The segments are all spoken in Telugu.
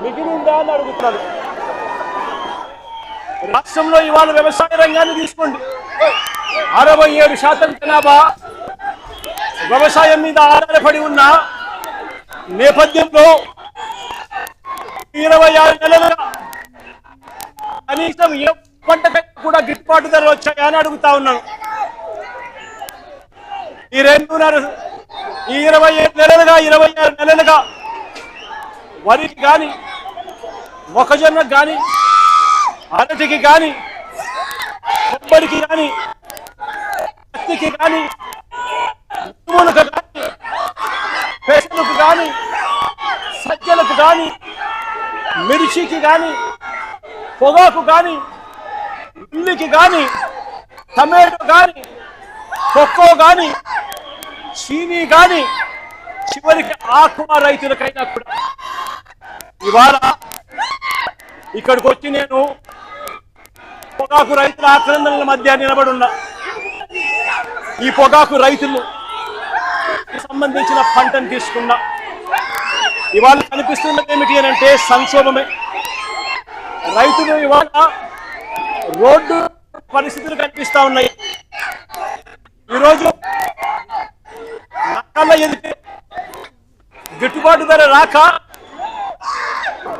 మిగిలిందా అని అడుగుతున్నాను. రాష్ట్రంలో ఇవాళ వ్యవసాయ రంగాన్ని తీసుకోండి. 67% జనాభా వ్యవసాయం మీద ఆధారపడి ఉన్న నేపథ్యంలో 26 నెలలుగా కనీసం ఏ పంటకైనా కూడా గిట్టుబాటు ధరలు వచ్చాయా అని అడుగుతా ఉన్నాను. ఈ 27 నెలలుగా 26 నెలలుగా వరికి కానీ, మొక్కజొన్నకు కానీ, అరటికి కానీ, కొబ్బరికి కానీ, పత్తికి కానీ, ఉరుములకు కానీ, పెసలకు కానీ, సజ్జలకు కానీ, మిర్చికి కానీ, పొగాకు కానీ, ఉల్లికి కానీ, టమాటో కానీ, కొక్కో కానీ, చీనీ కానీ, చివరికి ఆక్వా రైతులకైనా కూడా ఇవాళ ఇక్కడికి వచ్చి నేను పొగాకు రైతుల ఆక్రందనల మధ్య నిలబడున్నా. ఈ పొగాకు రైతులు సంబంధించిన పంటను తీసుకున్నా. ఇవాళ కనిపిస్తున్నది ఏమిటి అని అంటే సంక్షోభమే. రైతులు ఇవాళ రోడ్డు పరిస్థితులు కనిపిస్తా ఉన్నాయి. ఈరోజు నక్కల ఎదిగే గిట్టుబాటు ధర రాక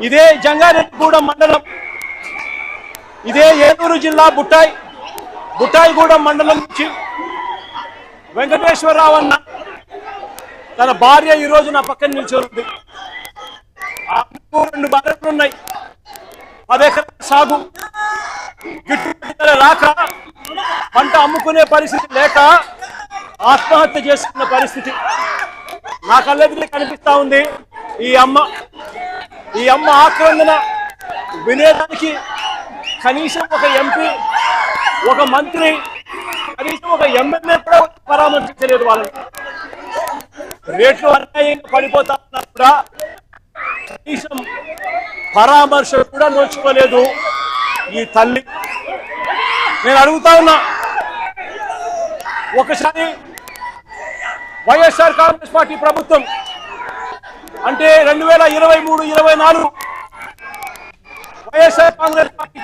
ఇదే జంగారెడ్డిగూడెం మండలం, ఇదే ఏలూరు జిల్లా బుట్టాయిగూడెం మండలం నుంచి వెంకటేశ్వరరావు అన్న తన భార్య ఈరోజు నా పక్కన నిల్చొని ఆ 2 బర్రెలు ఉన్నాయి, 10 ఎకరాల సాగు. గిట్టుబాటు ధర రాక పంట అమ్ముకునే పరిస్థితి లేక ఆత్మహత్య చేసుకున్న పరిస్థితి నా కళ్ళెదురు కనిపిస్తా ఉంది. ఈ అమ్మ ఆక్రందన వినేదానికి కనీసం ఒక ఎంపీ, ఒక మంత్రి, కనీసం ఒక ఎమ్మెల్యే కూడా పరామర్శించలేదు. వాళ్ళని రేట్లు అన్యాయంగా పడిపోతా ఉన్నా కూడా కనీసం పరామర్శ కూడా నోచుకోలేదు ఈ తల్లి. నేను అడుగుతా ఉన్నా, ఒకసారి వైఎస్ఆర్ కాంగ్రెస్ పార్టీ ప్రభుత్వం అంటే 2023-24 వైఎస్ఆర్ కాంగ్రెస్ పార్టీ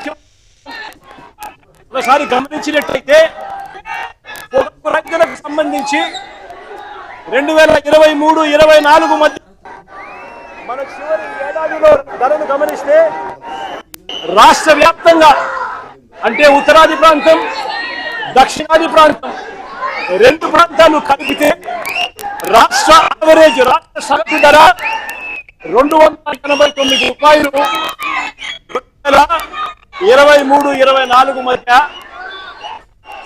ఒకసారి గమనించినట్లయితే పొగాకు రైతులకు సంబంధించి 2023-24 మధ్య మన చివరి ఏడాదిలో ధరను గమనిస్తే రాష్ట్ర వ్యాప్తంగా అంటే ఉత్తరాది ప్రాంతం, దక్షిణాది ప్రాంతం 2 ప్రాంతాలు కలిపితే రాష్ట్ర యావరేజ్, రాష్ట్ర సగటు ధర ₹289 2023-24 మధ్య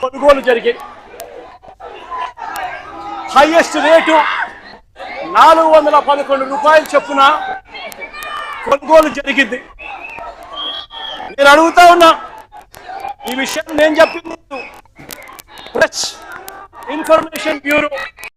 కొనుగోలు జరిగాయి. హైయెస్ట్ రేటు ₹411 చొప్పున కొనుగోలు జరిగింది. నేను అడుగుతా ఉన్నా, ఈ విషయం నేను చెప్పింది ప్రెస్ ఇన్ఫర్మేషన్ బ్యూరో